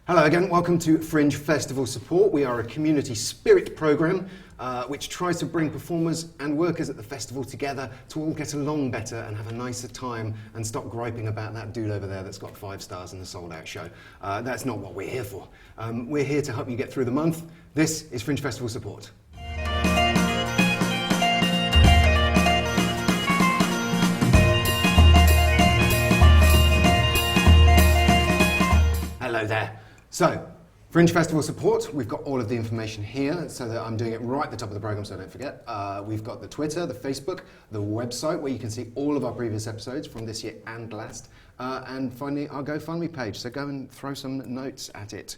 Hello again, welcome to Fringe Festival Support. We are a community spirit programme which tries to bring performers and workers at the festival together to all get along better and have a nicer time and stop griping about that dude over there that's got 5 stars in the sold out show. That's not what we're here for. We're here to help you get through the month. This is Fringe Festival Support. Hello there. So, Fringe Festival Support, we've got all of the information here so that I'm doing it right at the top of the programme so I don't forget. We've got the Twitter, the Facebook, the website where you can see all of our previous episodes from this year and last. And finally, our GoFundMe page, so go and throw some notes at it.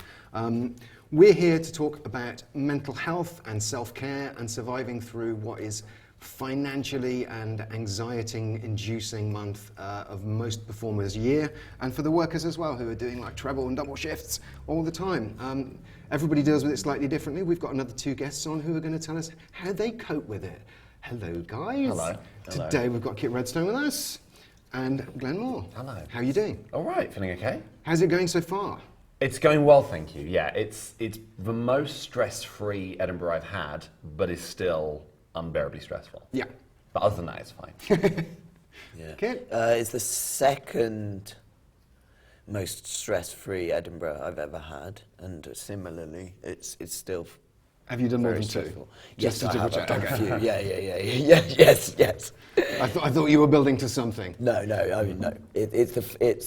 We're here to talk about mental health and self-care and surviving through what is financially and anxiety-inducing month of most performers' year, and for the workers as well, who are doing like treble and double shifts all the time. Everybody deals with it slightly differently. We've got another 2 guests on who are going to tell us how they cope with it. Hello, guys. Hello. Today we've got Kit Redstone with us, and Glenn Moore. Hello. How are you doing? All right, feeling okay? How's it going so far? It's going well, thank you. Yeah, it's the most stress-free Edinburgh I've had, but is still unbearably stressful. Yeah. But other than that, it's fine. Yeah. Kit? It's the second most stress-free Edinburgh I've ever had, and similarly, it's still Have you done more very than 2? stressful. Just Yes, to I have. double I've done check. a few. Yeah. Yes. I thought you were building to something. No. I mean, no. It's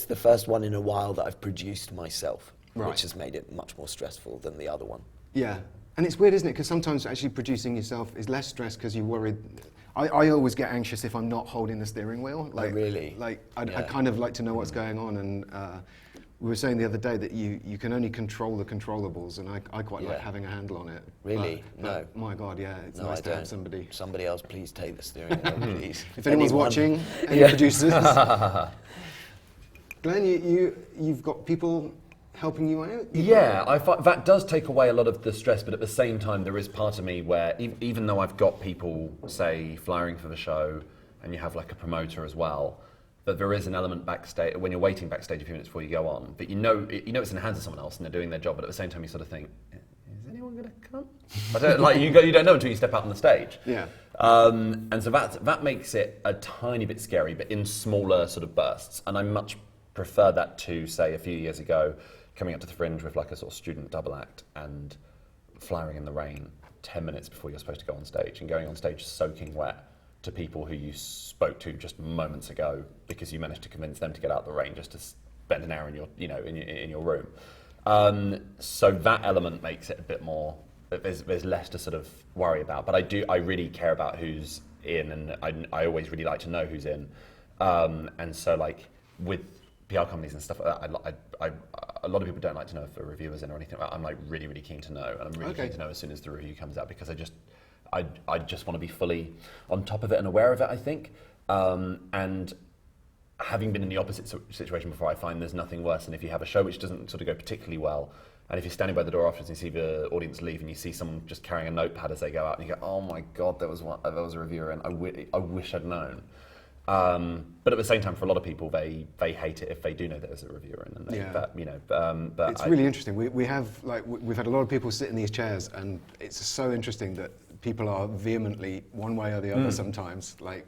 the first one in a while that I've produced myself, Right. which has made it much more stressful than the other one. Yeah. And it's weird, isn't it? Because sometimes actually producing yourself is less stress because you're worried. I always get anxious if I'm not holding the steering wheel. Like, really? Like, I Yeah. kind of like to know what's going on. And we were saying the other day that you can only control the controllables, and I quite like Yeah. having a handle on it. Really? But, my God, yeah, it's No, nice I to have don't. somebody. Somebody else, please take the steering wheel, please. If anyone's Anyone. watching, any Yeah. producers. Glenn, you've got people helping you out? Yeah, I find that does take away a lot of the stress, but at the same time, there is part of me where even though I've got people, say, flying for the show, and you have like a promoter as well, but there is an element backstage, when you're waiting backstage a few minutes before you go on, but you know it's in the hands of someone else and they're doing their job, but at the same time you sort of think, is anyone going to come? I don't, like, you don't know until you step out on the stage. Yeah. And so that makes it a tiny bit scary, but in smaller sort of bursts. And I much prefer that to, say, a few years ago, coming up to the Fringe with like a sort of student double act and flying in the rain 10 minutes before you're supposed to go on stage and going on stage soaking wet to people who you spoke to just moments ago because you managed to convince them to get out the rain just to spend an hour in your, in your room. So that element makes it a bit more, there's less to sort of worry about. But I really care about who's in, and I always really like to know who's in. And so like with PR companies and stuff like that, a lot of people don't like to know if a reviewer's in or anything like that. I'm like really, really keen to know, and I'm really keen to know as soon as the review comes out because I just want to be fully on top of it and aware of it, I think. And having been in the opposite situation before, I find there's nothing worse than if you have a show which doesn't sort of go particularly well, and if you're standing by the door afterwards and you see the audience leave and you see someone just carrying a notepad as they go out and you go, oh my God, there was a reviewer in, I wish I'd known. But at the same time, for a lot of people, they hate it if they do know there's a reviewer in, and but It's really interesting. We've had a lot of people sit in these chairs, and it's so interesting that people are vehemently one way or the other sometimes. Like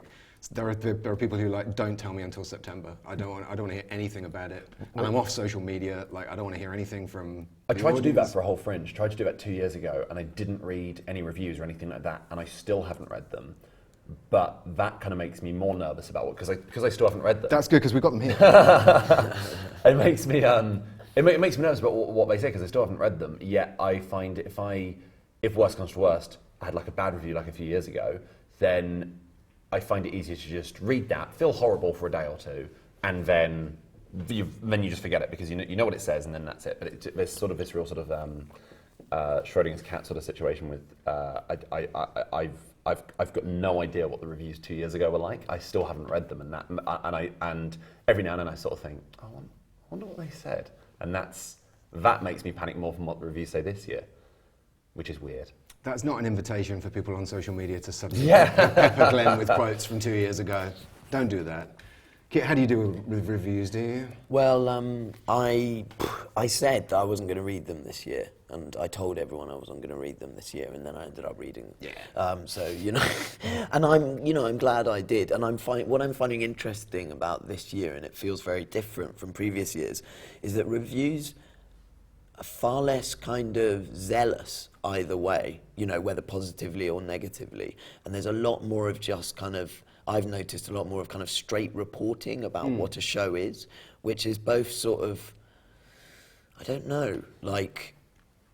there are people who like don't tell me until September. I don't want to hear anything about it, and I'm off social media. Like I don't want to hear anything from. I tried to do that for a whole Fringe. Tried to do that 2 years ago, and I didn't read any reviews or anything like that, and I still haven't read them. But that kind of makes me more nervous about what because I still haven't read them. That's good because we've got them here. It makes me it makes me nervous about what they say because I still haven't read them. Yet I find if worst comes to worst, I had like a bad review like a few years ago, then I find it easier to just read that, feel horrible for a day or two, and then you just forget it because you know what it says and then that's it. But there's sort of this real sort of Schrodinger's cat sort of situation with I've got no idea what the reviews 2 years ago were like. I still haven't read them, and every now and then I sort of think, I wonder what they said, and that makes me panic more from what the reviews say this year, which is weird. That's not an invitation for people on social media to suddenly pepper Glenn with quotes from 2 years ago. Don't do that. How do you do with reviews, do you? Well, I said that I wasn't going to read them this year, and I told everyone I wasn't going to read them this year, and then I ended up reading them. Yeah. So and I'm glad I did, and what I'm finding interesting about this year, and it feels very different from previous years, is that reviews are far less kind of zealous either way, whether positively or negatively, and there's a lot more of just kind of. I've noticed a lot more of kind of straight reporting about what a show is, which is both sort of, I don't know, like,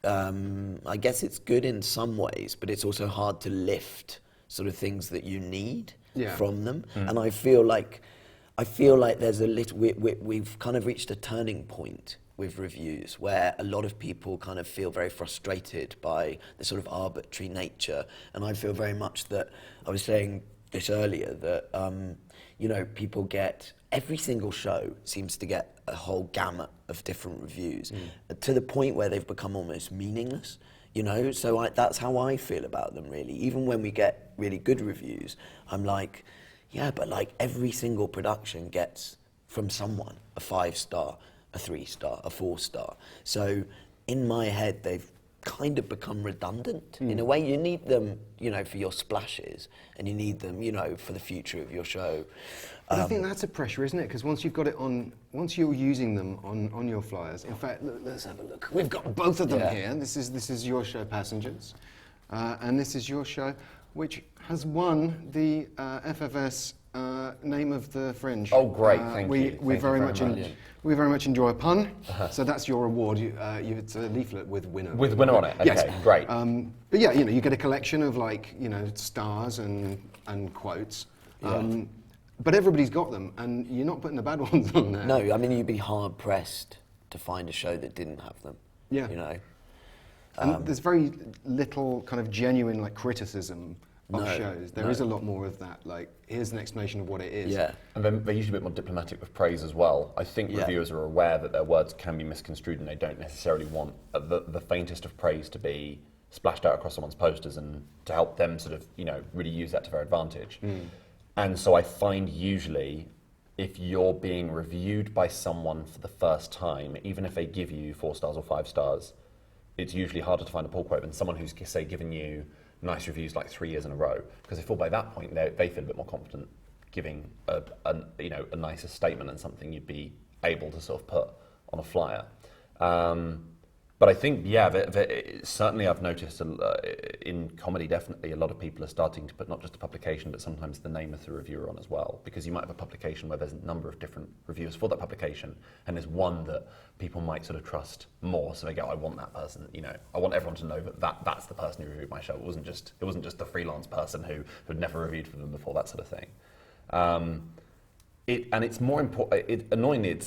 I guess it's good in some ways, but it's also hard to lift sort of things that you need from them. And I feel like there's a little, we've kind of reached a turning point with reviews where a lot of people kind of feel very frustrated by the sort of arbitrary nature. And I feel very much that, I was saying this earlier, that people get, every single show seems to get a whole gamut of different reviews to the point where they've become almost meaningless, so that's how I feel about them, really. Even when we get really good reviews, I'm like, yeah, but like every single production gets from someone a 5-star, a 3-star, a 4-star. So in my head, they've kind of become redundant. In a way, you need them, for your splashes, and you need them, for the future of your show. But I think that's a pressure, isn't it? Because once you've got it on, once you're using them on your flyers. In fact, let's have a look. We've got both of them here. This is your show, Passengers, and this is your show, which has won the FFS name of the Fringe. Oh, great! Thank you. We very much enjoy a pun, so that's your award. It's a leaflet with winner. With winner on it. Okay, yes. Great. But yeah, you get a collection of stars and quotes. But everybody's got them, and you're not putting the bad ones on there. No, I mean, you'd be hard pressed to find a show that didn't have them. Yeah. And there's very little kind of genuine criticism of shows. There is a lot more of that. Here's an explanation of what it is. Yeah. And they're usually a bit more diplomatic with praise as well. I think reviewers are aware that their words can be misconstrued, and they don't necessarily want the faintest of praise to be splashed out across someone's posters, and to help them sort of really use that to their advantage. And so I find usually, if you're being reviewed by someone for the first time, even if they give you 4 stars or 5 stars, it's usually harder to find a pull quote than someone who's, say, given you nice reviews 3 years in a row. Because I feel by that point they feel a bit more confident giving a nicer statement and something you'd be able to sort of put on a flyer. But I think, certainly I've noticed in comedy, definitely a lot of people are starting to put not just a publication, but sometimes the name of the reviewer on as well. Because you might have a publication where there's a number of different reviewers for that publication, and there's one that people might sort of trust more. So they go, I want that person, I want everyone to know that's the person who reviewed my show. It wasn't just the freelance person who'd never reviewed for them before, that sort of thing. It's more important. Annoyingly,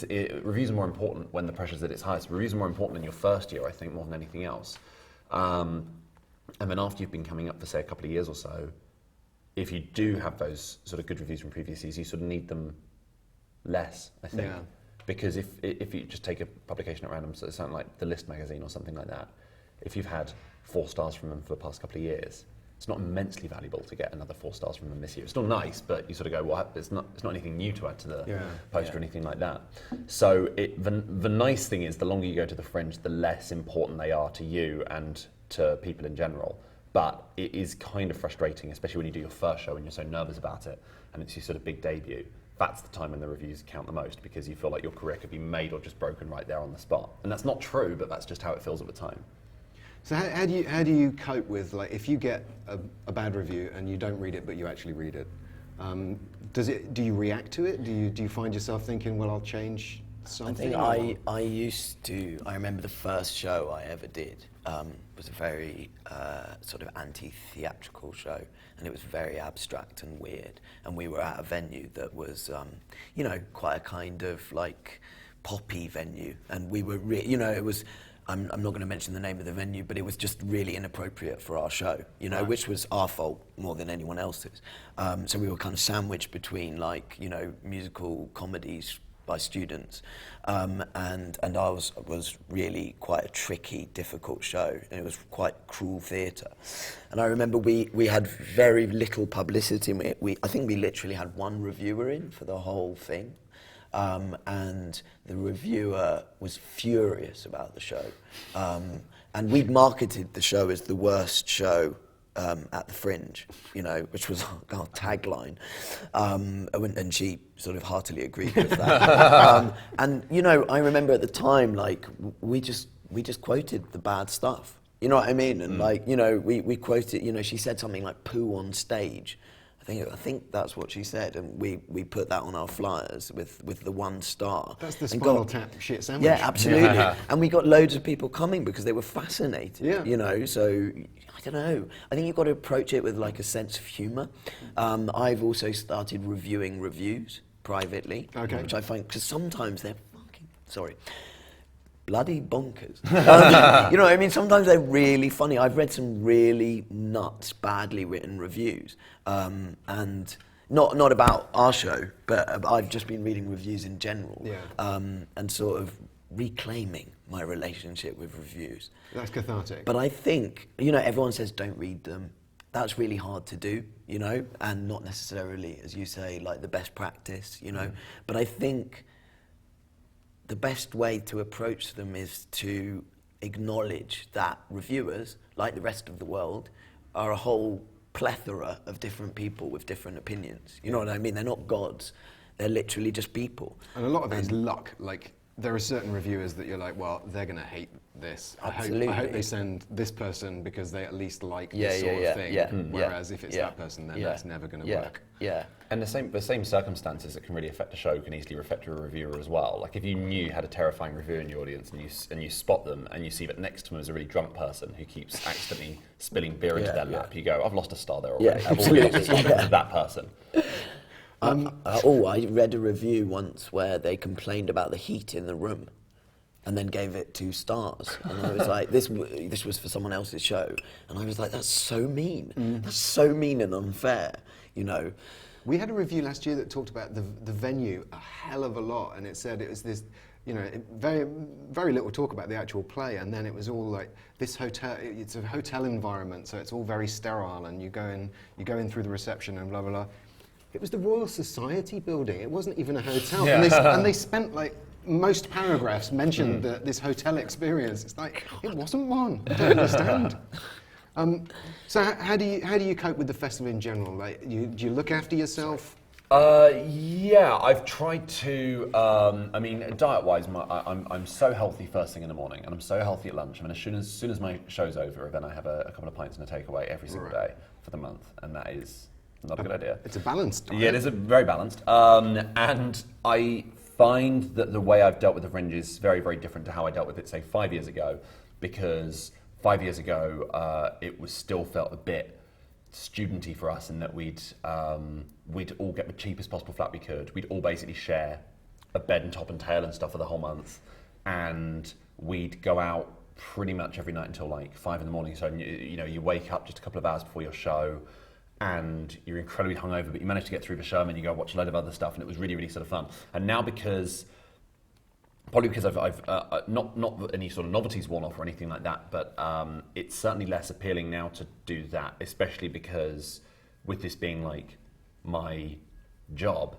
reviews are more important when the pressure's at its highest. Reviews are more important in your first year, I think, more than anything else. And then after you've been coming up for, say, a couple of years or so, if you do have those sort of good reviews from previous years, you sort of need them less, I think. Yeah. Because if you just take a publication at random, so something like The List magazine or something like that, if you've had 4 stars from them for the past couple of years, it's not immensely valuable to get another 4 stars from them this year. It's still nice, but you sort of go, well, it's not anything new to add to the poster or anything like that. So the nice thing is, the longer you go to the Fringe, the less important they are to you and to people in general. But it is kind of frustrating, especially when you do your first show and you're so nervous about it, and it's your sort of big debut. That's the time when the reviews count the most, because you feel like your career could be made or just broken right there on the spot. And that's not true, but that's just how it feels at the time. So how do you cope with, if you get a bad review and you don't read it but you actually read it? Do you react to it? Do you find yourself thinking, well, I'll change something? I think I used to. I remember the first show I ever did was a very sort of anti-theatrical show, and it was very abstract and weird. And we were at a venue that was, quite a kind of poppy venue, and we were, it was. I'm not going to mention the name of the venue, but it was just really inappropriate for our show, which was our fault more than anyone else's. So we were kind of sandwiched between musical comedies by students, and ours was really quite a tricky, difficult show, and it was quite cruel theatre. And I remember we had very little publicity. I think we literally had one reviewer in for the whole thing. And the reviewer was furious about the show. And we'd marketed the show as the worst show at the Fringe, which was our tagline. And she sort of heartily agreed with that. And I remember at the time, like, we just quoted the bad stuff. You know what I mean? And we quoted, she said something like "poo on stage." I think that's what she said, and we put that on our flyers with the 1 star. That's the Spinal Tap shit sandwich. Yeah, absolutely. Yeah. And we got loads of people coming because they were fascinated. Yeah. So I don't know. I think you've got to approach it with like a sense of humour. I've also started reviewing reviews privately, which I find, because sometimes they're bloody bonkers. You know what I mean? Sometimes they're really funny. I've read some really nuts, badly written reviews. And not about our show, but I've just been reading reviews in general. Yeah. And sort of reclaiming my relationship with reviews. That's cathartic. But I think, everyone says don't read them. That's really hard to do, and not necessarily, as you say, like the best practice, But I think the best way to approach them is to acknowledge that reviewers, like the rest of the world, are a whole plethora of different people with different opinions. You know what I mean? They're not gods. They're literally just people. And a lot of it is luck. Like, there are certain reviewers that you're like, well, they're going to hate this. I hope they send this person because they at least like this sort of thing. Whereas if it's that person, then that's never going to work. Yeah. And the same circumstances that can really affect a show can easily affect a reviewer as well. Like, if you knew you had a terrifying reviewer in your audience and you spot them and you see that next to them is a really drunk person who keeps accidentally spilling beer into their lap, you go, I've lost a star there already. Yeah, I've already lost a star because of that person. I read a review once where they complained about the heat in the room and then gave it 2 stars. And I was like, this was for someone else's show. And I was like, that's so mean. That's so mean and unfair, We had a review last year that talked about the venue a hell of a lot, and it said it was this, very, very little talk about the actual play, and then it was all like this hotel. It's a hotel environment, so it's all very sterile, and you go in through the reception and blah blah blah. It was the Royal Society building. It wasn't even a hotel, and they spent like most paragraphs mentioned this hotel experience. It's like it wasn't one. I don't understand. So how do you cope with the festival in general? Like, do you look after yourself? Yeah, I've tried to. Diet-wise, I'm so healthy first thing in the morning, and I'm so healthy at lunch. I mean, as soon as my show's over, then I have a couple of pints and a takeaway every single day for the month, and that is not a good idea. It's a balanced diet. Yeah, it is very balanced, and I find that the way I've dealt with the Fringe is very, very different to how I dealt with it, say, 5 years ago, because 5 years ago, it was still felt a bit studenty for us in that we'd all get the cheapest possible flat we could. We'd all basically share a bed and top and tail and stuff for the whole month, and we'd go out pretty much every night until like 5 in the morning. So you wake up just a couple of hours before your show, and you're incredibly hungover, but you manage to get through the show, and then you go watch a load of other stuff, and it was really, really sort of fun. And now probably because I've not that any sort of novelty's worn off or anything like that, but it's certainly less appealing now to do that, especially because with this being like my job,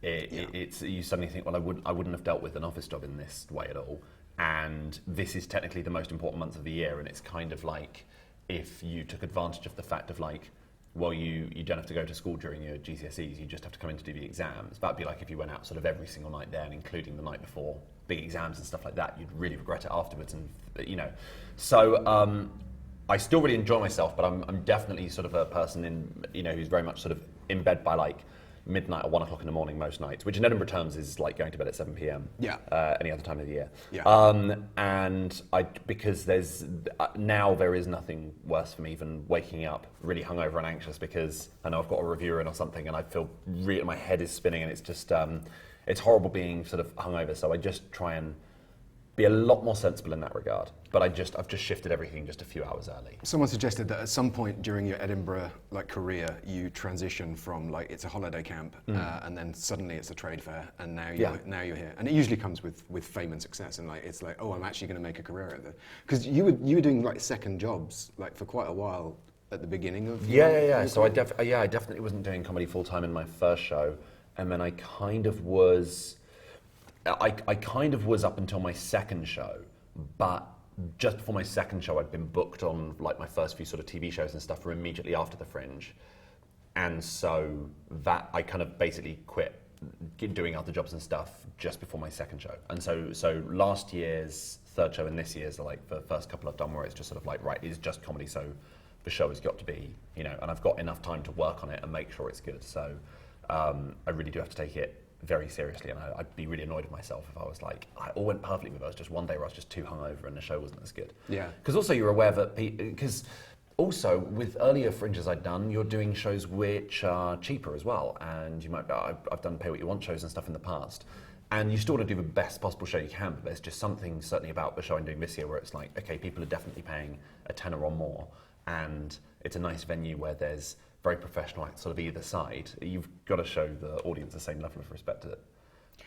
it's you suddenly think, well, I wouldn't have dealt with an office job in this way at all, and this is technically the most important month of the year, and it's kind of like if you took advantage of the fact of like, well, you don't have to go to school during your GCSEs, you just have to come in to do the exams. That'd be like if you went out sort of every single night then, including the night before big exams and stuff like that, you'd really regret it afterwards. And so I still really enjoy myself, but I'm definitely sort of a person who's very much sort of in bed by like midnight or 1 o'clock in the morning most nights, which in Edinburgh terms is like going to bed at 7 p.m. Any other time of the year. And because there is nothing worse for me than waking up really hungover and anxious because I know I've got a reviewer in or something, and I feel my head is spinning, and it's just it's horrible being sort of hungover. So I just try and be a lot more sensible in that regard. But I've just shifted everything just a few hours early. Someone suggested that at some point during your Edinburgh career, you transition from it's a holiday camp, and then suddenly it's a trade fair, and now you're here. And it usually comes with fame and success, and it's like, oh, I'm actually going to make a career at this. Because you were doing second jobs for quite a while at the beginning of your So I definitely wasn't doing comedy full time in my first show, and then I kind of was up until my second show, but just before my second show, I'd been booked on my first few sort of TV shows and stuff were immediately after the Fringe, and so that I kind of basically quit doing other jobs and stuff just before my second show. And so last year's third show and this year's are the first couple I've done where it's just sort of right, it's just comedy, so the show has got to be, and I've got enough time to work on it and make sure it's good. So I really do have to take it very seriously, and I'd be really annoyed with myself if I was I all went perfectly with it. It was just one day where I was just too hungover and the show wasn't as good. Yeah. Because also you're aware that, because also with earlier Fringes I'd done, you're doing shows which are cheaper as well, and you might, I've done pay what you want shows and stuff in the past, and you still want to do the best possible show you can, but there's just something certainly about the show I'm doing this year where it's okay, people are definitely paying a tenner or more, and it's a nice venue where there's very professional acts sort of either side. You've got to show the audience the same level of respect to it.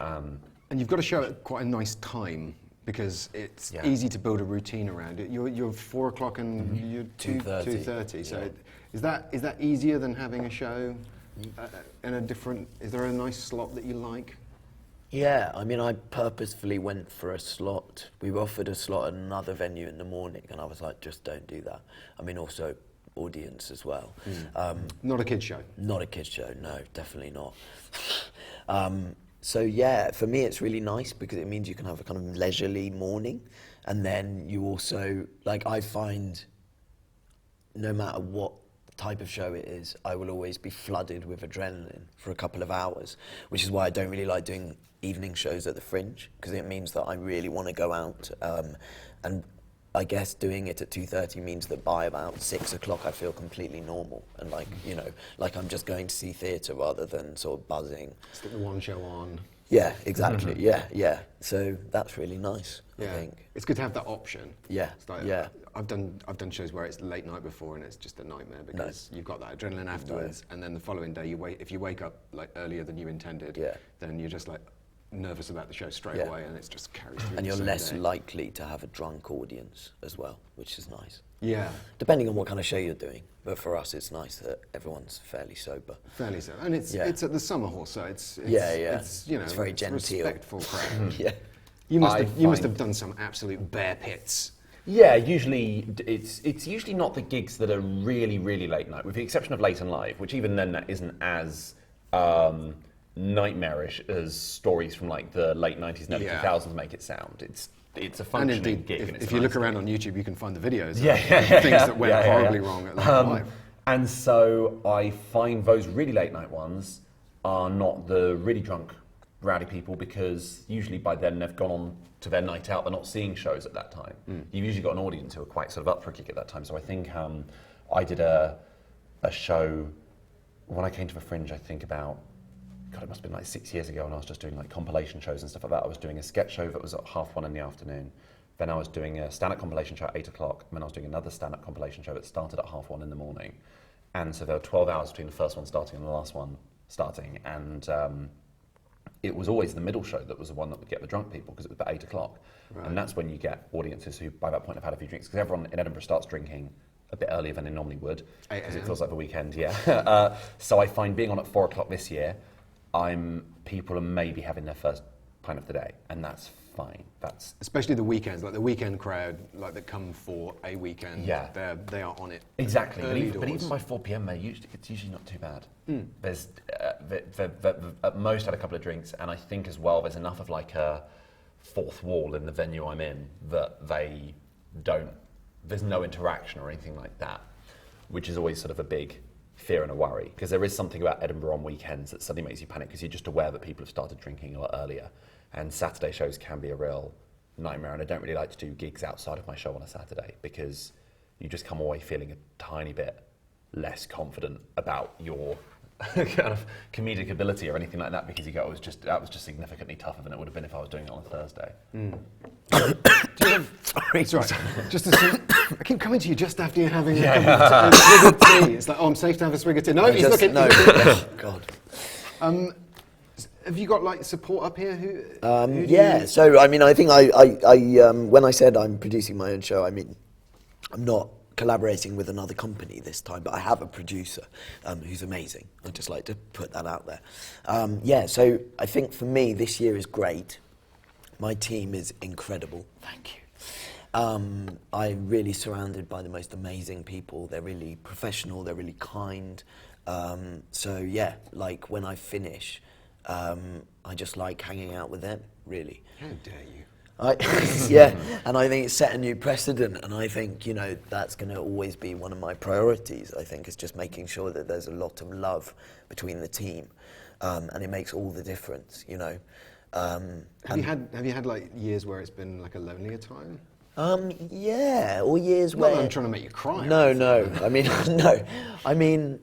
And you've got to show it quite a nice time, because it's easy to build a routine around it. You're 4 o'clock and you're 2:30. So is that easier than having a show in a different? Is there a nice slot that you like? Yeah, I mean, I purposefully went for a slot. We were offered a slot at another venue in the morning, and I was like, just don't do that. I mean, also audience as well. Not a kids show. Not a kids show. No, definitely not. So yeah, for me it's really nice because it means you can have a kind of leisurely morning, and then you also, I find no matter what type of show it is, I will always be flooded with adrenaline for a couple of hours, which is why I don't really like doing evening shows at the Fringe, because it means that I really want to go out, and I guess doing it at 2:30 means that by about 6 o'clock I feel completely normal and like I'm just going to see theatre rather than sort of buzzing. Stick the one show on. Yeah, exactly. Yeah. So that's really nice. I think it's good to have that option. Yeah, I've done shows where it's late night before and it's just a nightmare because you've got that adrenaline afterwards, and then the following day if you wake up earlier than you intended, then you're just nervous about the show straight away, and it's just carries through. And you're less likely to have a drunk audience as well, which is nice. Yeah. Depending on what kind of show you're doing, but for us, it's nice that everyone's fairly sober. Fairly sober, and it's at the Summer Hall, so it's it's very genteel, respectful crowd. Yeah. You must have done some absolute bear pits. Yeah, usually it's usually not the gigs that are really, really late night, with the exception of Late and Live, which even then that isn't as nightmarish as stories from the late 90s and early 2000s make it sound. It's a functioning gig. If you look around on YouTube, you can find the videos of things that went horribly wrong at Late and Live. And so I find those really late night ones are not the really drunk, rowdy people, because usually by then they've gone on to their night out. They're not seeing shows at that time. You've usually got an audience who are quite sort of up for a gig at that time. So I think I did a show when I came to the Fringe, I think about, God, it must have been 6 years ago, and I was just doing compilation shows and stuff like that. I was doing a sketch show that was at 1:30 in the afternoon. Then I was doing a stand-up compilation show at 8 o'clock, and then I was doing another stand-up compilation show that started at 1:30 in the morning. And so there were 12 hours between the first one starting and the last one starting, and it was always the middle show that was the one that would get the drunk people, because it was about 8 o'clock. Right. And that's when you get audiences who by that point have had a few drinks, because everyone in Edinburgh starts drinking a bit earlier than they normally would, because it feels like the weekend, So I find being on at 4 o'clock this year, people are maybe having their first pint of the day, and that's fine. That's especially the weekends, the weekend crowd, that come for a weekend. Yeah, they are on it. Exactly, but even by 4 p.m, it's usually not too bad. There's at most had a couple of drinks, and I think as well there's enough of a fourth wall in the venue I'm in that they don't. There's no interaction or anything like that, which is always sort of a big fear and a worry, because there is something about Edinburgh on weekends that suddenly makes you panic, because you're just aware that people have started drinking a lot earlier, and Saturday shows can be a real nightmare, and I don't really like to do gigs outside of my show on a Saturday, because you just come away feeling a tiny bit less confident about your kind of comedic ability or anything like that, because you go, that was just significantly tougher than it would have been if I was doing it on a Thursday. It's right. Just I keep coming to you just after you're having a swig of tea. It's like, oh, I'm safe to have a swig of tea. No, he's looking. No, God. Have you got like support up here? Who Yeah. So I mean, I think I when I said I'm producing my own show, I mean, I'm not collaborating with another company this time, but I have a producer who's amazing. I'd just like to put that out there. Yeah. So I think for me, this year is great. My team is incredible. Thank you. I'm really surrounded by the most amazing people. They're really professional. They're really kind. So yeah, like when I finish, I just like hanging out with them, really. How dare you? Yeah, and I think it's set a new precedent, and I think, you know, that's going to always be one of my priorities. I think is just making sure that there's a lot of love between the team, and it makes all the difference, you know. Have you had like years where it's been like a lonelier time? Yeah, or years Not where... that I'm trying to make you cry. No. I mean, no. I mean,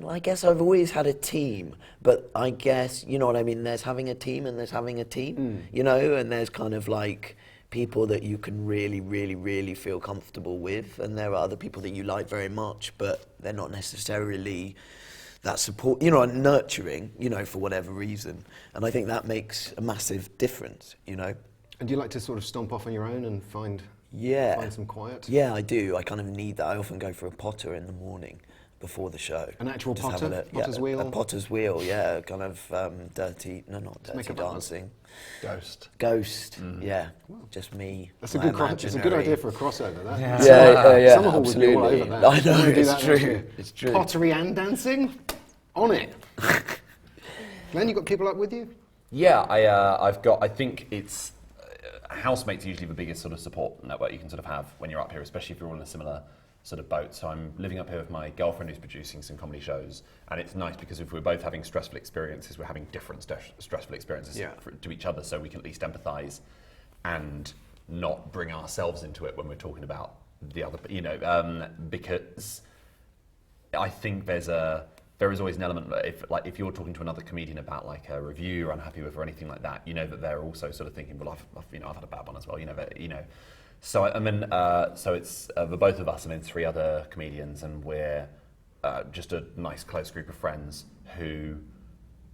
I guess I've always had a team, but I guess, you know what I mean, there's having a team and there's having a team, you know, and there's kind of like people that you can really, really, really feel comfortable with, and there are other people that you like very much, but they're not necessarily that support, you know, nurturing, you know, for whatever reason. And I think that makes a massive difference, you know. And do you like to sort of stomp off on your own and find some quiet? Yeah, I do. I kind of need that. I often go for a potter in the morning before the show. An actual Just have potter? Potter's wheel? A potter's wheel, yeah. Kind of not dirty make a dancing. Ghost. Yeah. Just me. That's a good idea for a crossover, that. Yeah, Summerhall would be all over that. I know, Do it's that true. It's true. Pottery and dancing? On it. Glenn, you got people up with you? Yeah, I think it's, housemates are usually the biggest sort of support network you can sort of have when you're up here, especially if you're all in a similar sort of boat. So I'm living up here with my girlfriend who's producing some comedy shows, and it's nice because if we're both having stressful experiences, we're having different stressful experiences to each other, so we can at least empathise and not bring ourselves into it when we're talking about the other, you know, because I think there is always an element that if you're talking to another comedian about like a review you're unhappy with or anything like that, you know that they're also sort of thinking, well, I've had a bad one as well, you know. So so it's the both of us and then 3 other comedians, and we're just a nice close group of friends who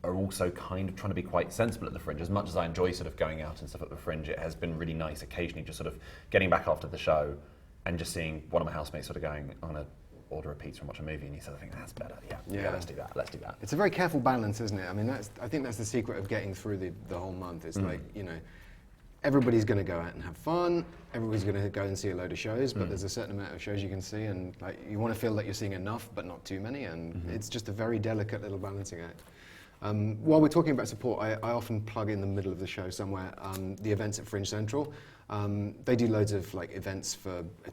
are also kind of trying to be quite sensible at the Fringe. As much as I enjoy sort of going out and stuff at the Fringe, it has been really nice occasionally just sort of getting back after the show and just seeing one of my housemates sort of going, I'm going to order a pizza and watch a movie, and you sort of think, that's better, yeah, let's do that. It's a very careful balance, isn't it? I mean, I think that's the secret of getting through the whole month. It's like, you know, everybody's going to go out and have fun, everybody's going to go and see a load of shows, but there's a certain amount of shows you can see, and like you want to feel that you're seeing enough, but not too many, and it's just a very delicate little balancing act. While we're talking about support, I often plug in the middle of the show somewhere the events at Fringe Central. They do loads of like events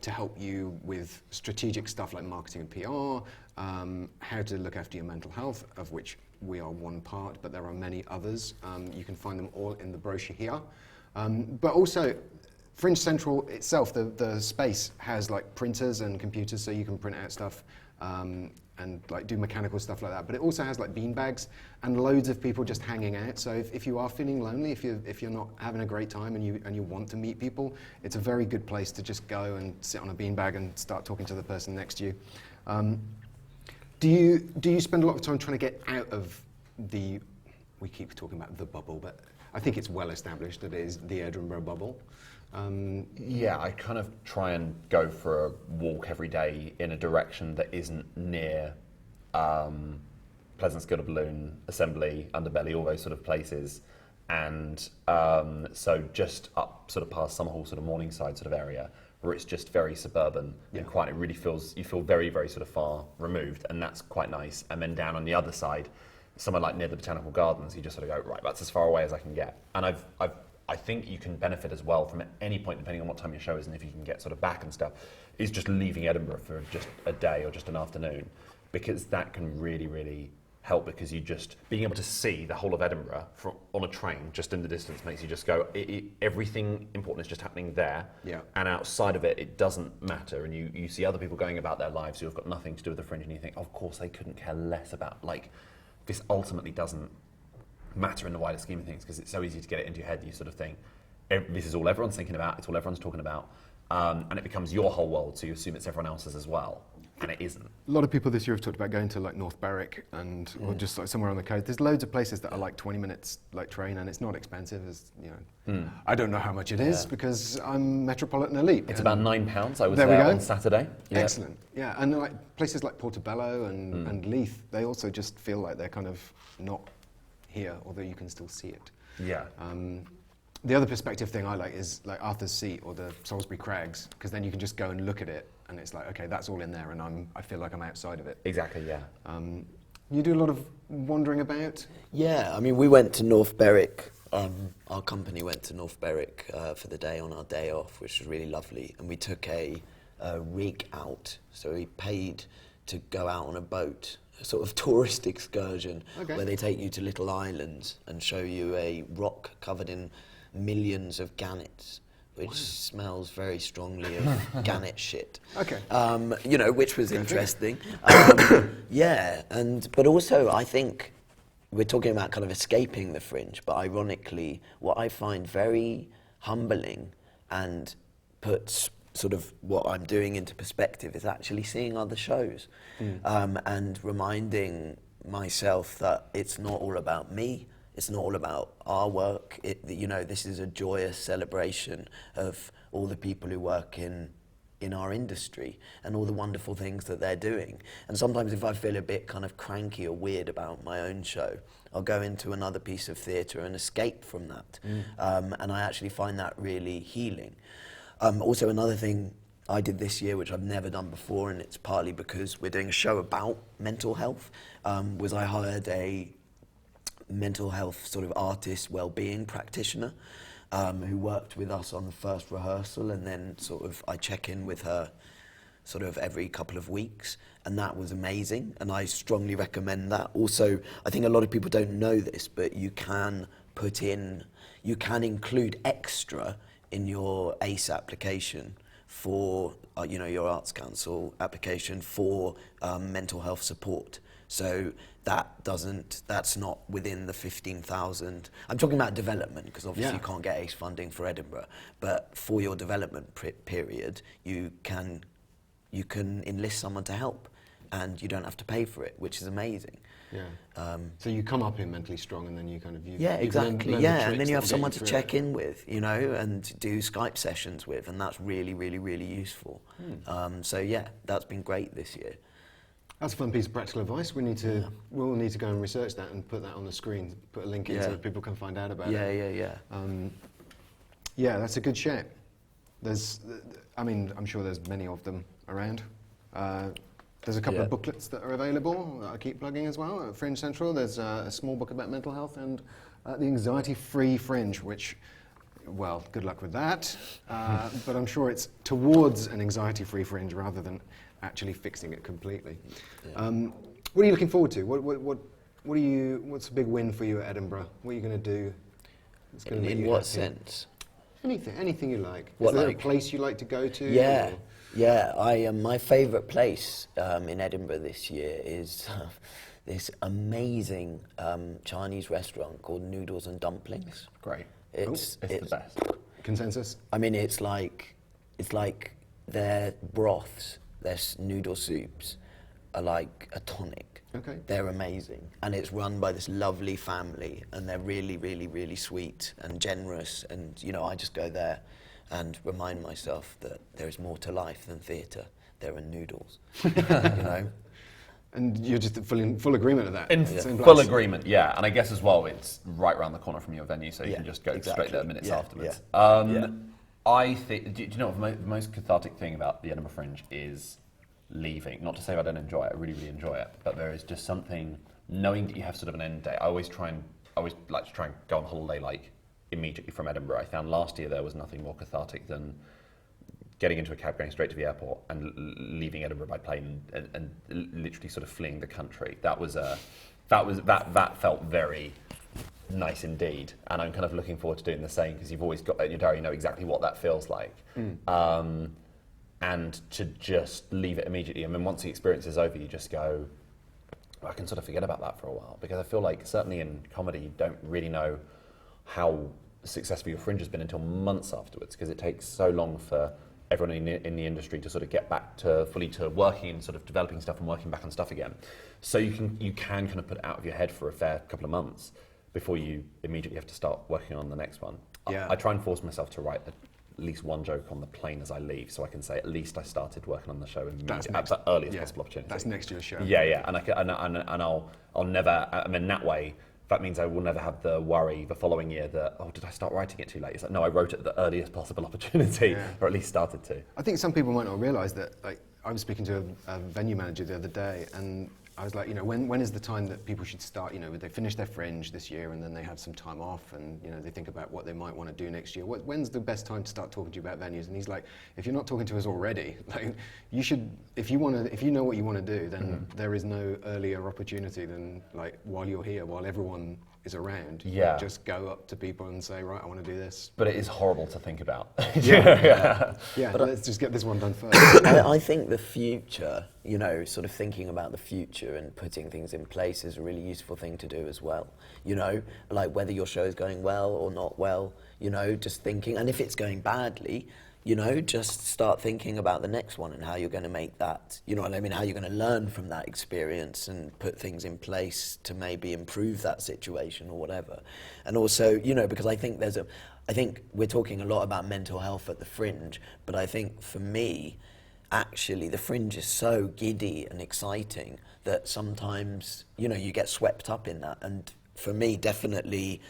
to help you with strategic stuff like marketing and PR, how to look after your mental health, of which we are one part, but there are many others. You can find them all in the brochure here. But also, Fringe Central itself, the space has like printers and computers, so you can print out stuff and like do mechanical stuff like that. But it also has like bean bags and loads of people just hanging out. So if you are feeling lonely, if you're not having a great time and you want to meet people, it's a very good place to just go and sit on a bean bag and start talking to the person next to you. Do you spend a lot of time trying to get out of we keep talking about the bubble, but I think it's well established that it is the Edinburgh bubble. Yeah, I kind of try and go for a walk every day in a direction that isn't near Pleasance Guild Balloon, Assembly, Underbelly, all those sort of places. And so just up sort of past Summerhall, sort of Morningside sort of area, where it's just very suburban and quiet. It really you feel very, very sort of far removed, and that's quite nice. And then down on the other side, somewhere like near the Botanical Gardens, you just sort of go, right, that's as far away as I can get. And I think you can benefit as well from at any point, depending on what time your show is and if you can get sort of back and stuff, is just leaving Edinburgh for just a day or just an afternoon, because that can really, really help because you just being able to see the whole of Edinburgh on a train just in the distance makes you just go, everything important is just happening there, and outside of it, it doesn't matter. And you see other people going about their lives who have got nothing to do with the Fringe, and you think, of course, they couldn't care less about, like, this ultimately doesn't matter in the wider scheme of things because it's so easy to get it into your head. You sort of think, this is all everyone's thinking about, it's all everyone's talking about, and it becomes your whole world, so you assume it's everyone else's as well. And it isn't. A lot of people this year have talked about going to like North Berwick or just like somewhere on the coast. There's loads of places that are like 20 minutes like train, and it's not expensive. As you know, I don't know how much it is because I'm Metropolitan Elite. It's about £9. I was there on Saturday. Excellent. Yeah, and like places like Portobello and Leith, they also just feel like they're kind of not here, although you can still see it. Yeah. The other perspective thing I like is like Arthur's Seat or the Salisbury Crags, because then you can just go and look at it, and it's like, okay, that's all in there, and I feel like I'm outside of it. Exactly, yeah. You do a lot of wandering about? Yeah, I mean, we went to North Berwick. Our company went to North Berwick for the day on our day off, which was really lovely, and we took a rig out, so we paid to go out on a boat, a sort of tourist excursion, where they take you to little islands and show you a rock covered in millions of gannets, which smells very strongly of gannet shit. Okay. You know, which was interesting. Yeah, but also I think we're talking about kind of escaping the Fringe, but ironically, what I find very humbling and puts sort of what I'm doing into perspective is actually seeing other shows and reminding myself that it's not all about me. It's not all about our work. You know, this is a joyous celebration of all the people who work in our industry and all the wonderful things that they're doing. And sometimes if I feel a bit kind of cranky or weird about my own show, I'll go into another piece of theatre and escape from that. And I actually find that really healing. Also, another thing I did this year, which I've never done before, and it's partly because we're doing a show about mental health, was I hired a mental health sort of artist, well-being practitioner, who worked with us on the first rehearsal, and then sort of I check in with her sort of every couple of weeks, and that was amazing, and I strongly recommend that. Also, I think a lot of people don't know this, but you can include extra in your ACE application for, you know, your Arts Council application for mental health support. So that's not within the 15,000. I'm talking about development, because obviously you can't get ACE funding for Edinburgh, but for your development period, you can enlist someone to help, and you don't have to pay for it, which is amazing. Yeah. So you come up in Mentally Strong, and then you kind of exactly. learn Yeah, and then you have that someone get to you check through it. in with, you know, and do Skype sessions with, and that's really, really, really useful. So yeah, that's been great this year. That's a fun piece of practical advice. We'll need to go and research that and put that on the screen, put a link in so that people can find out about it. Yeah, that's a good shout. I'm sure there's many of them around. There's a couple of booklets that are available that I keep plugging as well at Fringe Central. There's a small book about mental health and the Anxiety-Free Fringe, which, well, good luck with that. But I'm sure it's towards an anxiety-free Fringe rather than actually fixing it completely. What are you looking forward to? What's a big win for you at Edinburgh? What are you going to do? In what sense? Anything you like. What, Is there like, a place you like to go to? Yeah, or? yeah. My favourite place in Edinburgh this year is this amazing Chinese restaurant called Noodles and Dumplings. Great. It's the best. Consensus? I mean, it's like their broths, their noodle soups are like a tonic. Okay. They're amazing. And it's run by this lovely family, and they're really, really, really sweet and generous. And, you know, I just go there and remind myself that there is more to life than theatre. There are noodles, you know? And you're just in full agreement of that? In Same full place? agreement, yeah. And I guess as well, it's right around the corner from your venue, so you can just go straight there minutes afterwards. I think, do you know what the most cathartic thing about the Edinburgh Fringe is leaving? Not to say I don't enjoy it, I really, really enjoy it, but there is just something, knowing that you have sort of an end date. I always like to try and go on holiday like immediately from Edinburgh. I found last year there was nothing more cathartic than getting into a cab, going straight to the airport, and leaving Edinburgh by plane, and literally sort of fleeing the country. That was that felt very nice indeed, and I'm kind of looking forward to doing the same because you've always got in your diary, you know exactly what that feels like, and to just leave it immediately. I mean, once the experience is over, you just go, I can sort of forget about that for a while, because I feel like certainly in comedy you don't really know how successful your Fringe has been until months afterwards, because it takes so long for everyone in the industry to sort of get back to fully to working and sort of developing stuff and working back on stuff again. So you can kind of put it out of your head for a fair couple of months before you immediately have to start working on the next one. Yeah. I try and force myself to write at least one joke on the plane as I leave, so I can say at least I started working on the show at the earliest possible opportunity. That's next year's show. Yeah, and I'll never. I mean, that way, that means I will never have the worry the following year that, oh, did I start writing it too late? It's like, no, I wrote it at the earliest possible opportunity, or at least started to. I think some people might not realise that. Like, I was speaking to a venue manager the other day, and I was like, you know, when is the time that people should start? You know, they finish their Fringe this year, and then they have some time off, and you know, they think about what they might want to do next year. When's the best time to start talking to you about venues? And he's like, if you're not talking to us already, like, you should. If you know what you want to do, then there is no earlier opportunity than like while you're here, while everyone is around. Yeah. Just go up to people and say, right, I want to do this. But it is horrible to think about. Yeah. But let's just get this one done first. I think the future, you know, sort of thinking about the future and putting things in place is a really useful thing to do as well. You know, like whether your show is going well or not well, you know, just thinking, and if it's going badly, you know, just start thinking about the next one and how you're going to make that, you know what I mean, how you're going to learn from that experience and put things in place to maybe improve that situation or whatever. And also, you know, because I think I think we're talking a lot about mental health at the Fringe, but I think for me, actually, the Fringe is so giddy and exciting that sometimes, you know, you get swept up in that. And for me, definitely,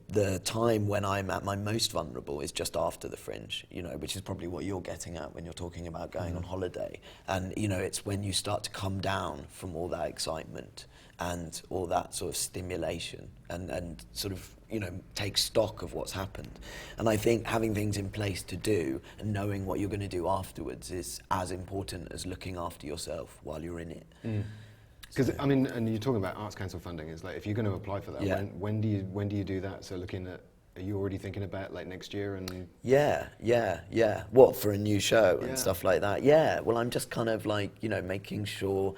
the time when I'm at my most vulnerable is just after the Fringe, you know, which is probably what you're getting at when you're talking about going on holiday. And, you know, it's when you start to come down from all that excitement and all that sort of stimulation and sort of, you know, take stock of what's happened. And I think having things in place to do and knowing what you're going to do afterwards is as important as looking after yourself while you're in it. Because I mean, and you're talking about Arts Council funding. It's like if you're going to apply for that, when do you do that? So looking at, are you already thinking about like next year and? Yeah. What, for a new show and stuff like that? Yeah. Well, I'm just kind of like, you know, making sure.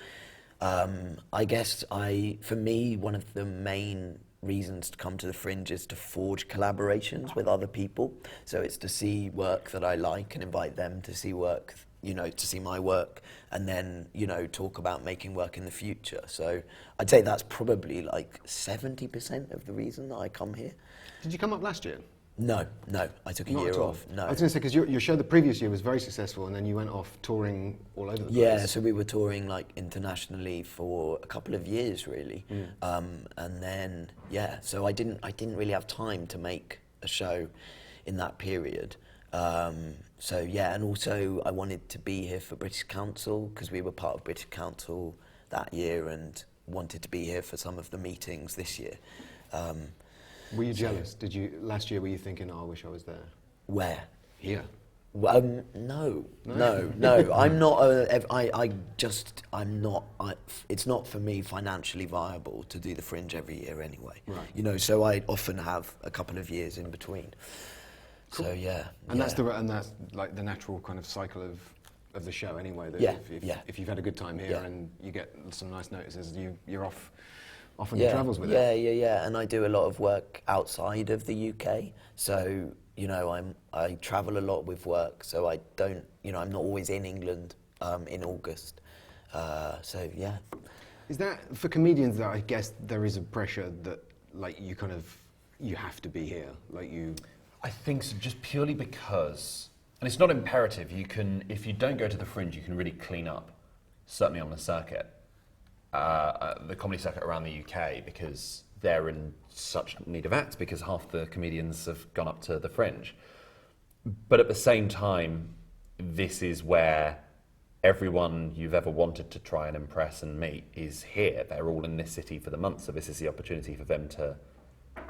I guess for me, one of the main reasons to come to the Fringe is to forge collaborations with other people. So it's to see work that I like and invite them to see work, you know, to see my work, and then, you know, talk about making work in the future. So I'd say that's probably like 70% of the reason that I come here. Did you come up last year? No, I took a year off. No. I was going to say, because your show the previous year was very successful, and then you went off touring all over the place. Yeah, so we were touring like internationally for a couple of years, really, and then so I didn't really have time to make a show in that period. And also I wanted to be here for British Council because we were part of British Council that year and wanted to be here for some of the meetings this year. Were you jealous? Last year were you thinking, oh, I wish I was there? Where? Here. No. I'm not. It's not for me financially viable to do the Fringe every year anyway. Right. You know, so I often have a couple of years in between. Cool. So and that's like the natural kind of cycle of the show anyway. That if you've had a good time here and you get some nice notices, you're off on the travels with it. Yeah. And I do a lot of work outside of the UK. So, you know, I travel a lot with work. So I don't, you know, I'm not always in England in August. Is that for comedians that I guess there is a pressure that like you have to be here, like you. I think so, just purely because, and it's not imperative, if you don't go to the Fringe, you can really clean up, certainly on the circuit, the comedy circuit around the UK, because they're in such need of acts, because half the comedians have gone up to the Fringe. But at the same time, this is where everyone you've ever wanted to try and impress and meet is here. They're all in this city for the month, so this is the opportunity for them to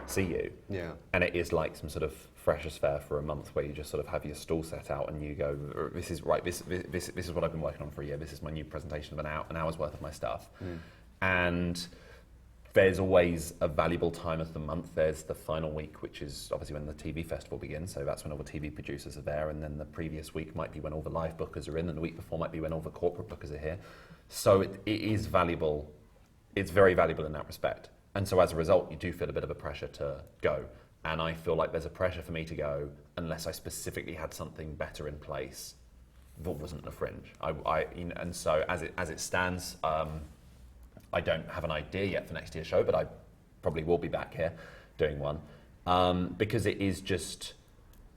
see you. Yeah. And it is like some sort of freshers fair for a month where you just sort of have your stall set out and you go, this is what I've been working on for a year, this is my new presentation of an hour's worth of my stuff. And there's always a valuable time of the month. There's the final week, which is obviously when the TV festival begins, so that's when all the TV producers are there, and then the previous week might be when all the live bookers are in, and the week before might be when all the corporate bookers are here. So it is valuable. It's very valuable in that respect. And so as a result, you do feel a bit of a pressure to go. And I feel like there's a pressure for me to go unless I specifically had something better in place that wasn't the Fringe. And so as it stands, I don't have an idea yet for next year's show, but I probably will be back here doing one because it is just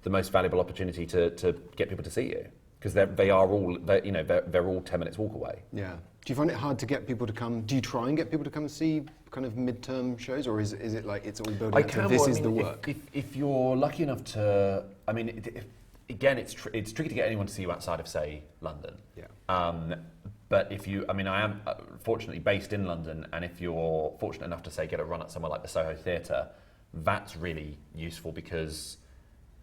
the most valuable opportunity to get people to see you, because they're all 10 minutes walk away. Yeah. Do you find it hard to get people to come? Do you try and get people to come and see kind of midterm shows, or is it like it's all building up to this is the work? If you're lucky enough to, I mean, again, it's tricky to get anyone to see you outside of, say, London. Yeah. But if you, I mean, I am fortunately based in London, and if you're fortunate enough to, say, get a run at somewhere like the Soho Theatre, that's really useful because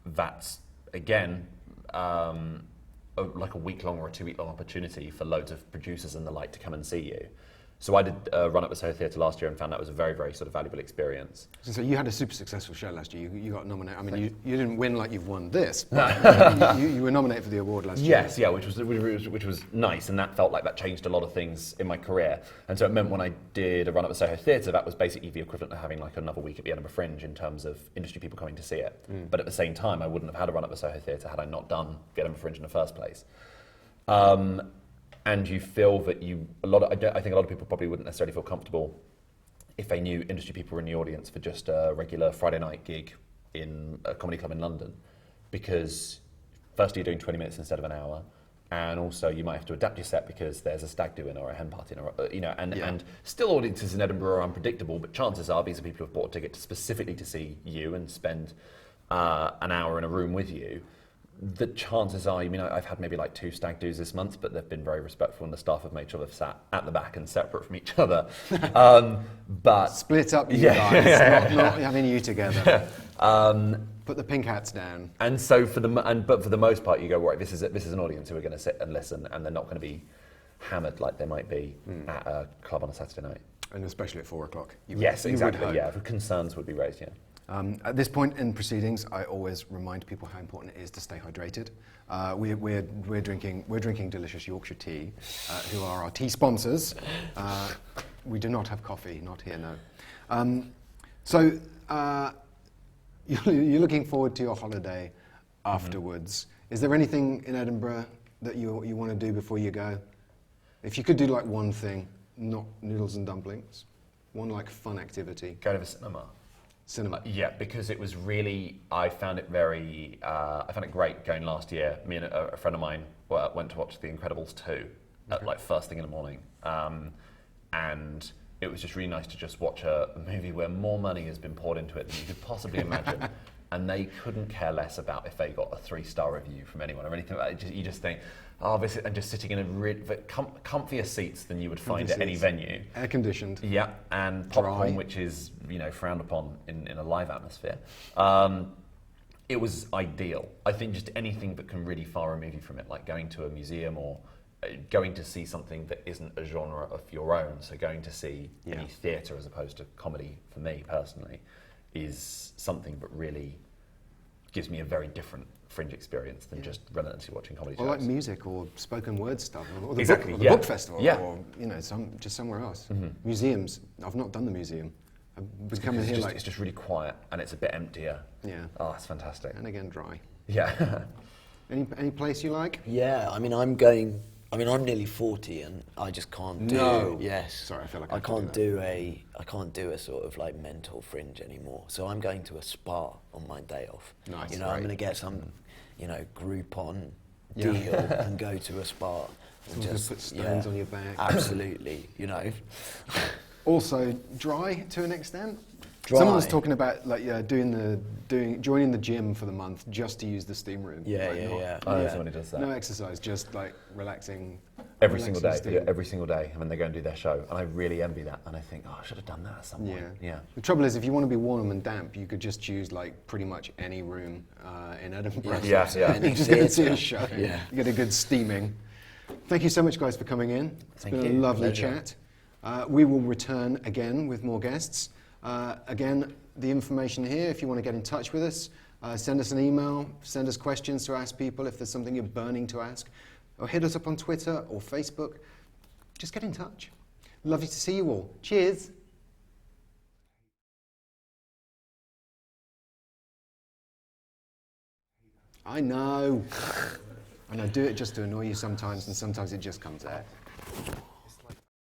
that's, again, like a week-long or a 2-week-long opportunity for loads of producers and the like to come and see you. So I did a run at the Soho Theatre last year and found that was a very, very sort of valuable experience. So you had a super successful show last year. You got nominated. I mean, you didn't win like you've won this, but you were nominated for the award last year. Yes, yeah, which was nice, and that felt like that changed a lot of things in my career. And so it meant when I did a run at the Soho Theatre, that was basically the equivalent of having like another week at the Edinburgh Fringe in terms of industry people coming to see it. But at the same time, I wouldn't have had a run at the Soho Theatre had I not done the Edinburgh Fringe in the first place. And you feel that I think a lot of people probably wouldn't necessarily feel comfortable if they knew industry people were in the audience for just a regular Friday night gig in a comedy club in London, because firstly you're doing 20 minutes instead of an hour, and also you might have to adapt your set because there's a stag do in or a hen party, or and still audiences in Edinburgh are unpredictable, but chances are these are people who've bought a ticket specifically to see you and spend an hour in a room with you. The chances are, I've had maybe like 2 stag do's this month, but they've been very respectful, and the staff have made sure they've sat at the back and separate from each other. But split up, you guys, not having you together. Put the pink hats down. And so for the most part, you go, right, this is an audience who are going to sit and listen, and they're not going to be hammered like they might be at a club on a Saturday night. And especially at 4 o'clock. Yes, exactly. Yeah, concerns would be raised. Yeah. At this point in proceedings, I always remind people how important it is to stay hydrated. We're drinking delicious Yorkshire tea, who are our tea sponsors. We do not have coffee, not here, no. So you're looking forward to your holiday afterwards. Is there anything in Edinburgh that you want to do before you go? If you could do like one thing, not noodles and dumplings, one like fun activity. Go to the cinema. Yeah, because it was really, I found it great going last year. Me and a friend of mine went to watch The Incredibles 2 at like first thing in the morning. And it was just really nice to just watch a movie where more money has been poured into it than you could possibly imagine. And they couldn't care less about if they got a 3-star review from anyone or anything like that. You just think, and just sitting in a comfier seats than you would find at any venue. Air conditioned. Yeah, and popcorn, which is frowned upon in a live atmosphere. It was ideal. I think just anything that can really far remove you from it, like going to a museum or going to see something that isn't a genre of your own. So going to see any theatre as opposed to comedy, for me personally, is something that really gives me a very different Fringe experience than just relentlessly watching comedy shows. Or like music or spoken word stuff, or the book festival, or just somewhere else. Mm-hmm. Museums. I've not done the museum. I've coming here it's just really quiet and it's a bit emptier. Yeah. Oh, it's fantastic. And again, dry. Yeah. Any place you like? Yeah, I'm nearly 40 and I just can't do. No. Yes. Sorry, I feel like I can't do a sort of like mental Fringe anymore. So I'm going to a spa on my day off. Nice. I'm going to get some, Groupon deal and go to a spa. And just put stones on your back. Absolutely. Also, dry to an extent. Dry. Someone was talking about joining the gym for the month just to use the steam room. I know someone who does that. No exercise, just like relaxing. Every single day. Yeah, every single day. And then they go and do their show, and I really envy that. And I think, I should have done that at some point. Yeah. The trouble is, if you want to be warm and damp, you could just choose like pretty much any room in Edinburgh. Yeah. You just go and see a show. Yeah. You get a good steaming. Thank you so much, guys, for coming in. It's been a lovely chat. We will return again with more guests. Again, the information here, if you want to get in touch with us, send us an email, send us questions to ask people if there's something you're burning to ask, or hit us up on Twitter or Facebook. Just get in touch. Lovely to see you all. Cheers. I know. And I do it just to annoy you sometimes, and sometimes it just comes out.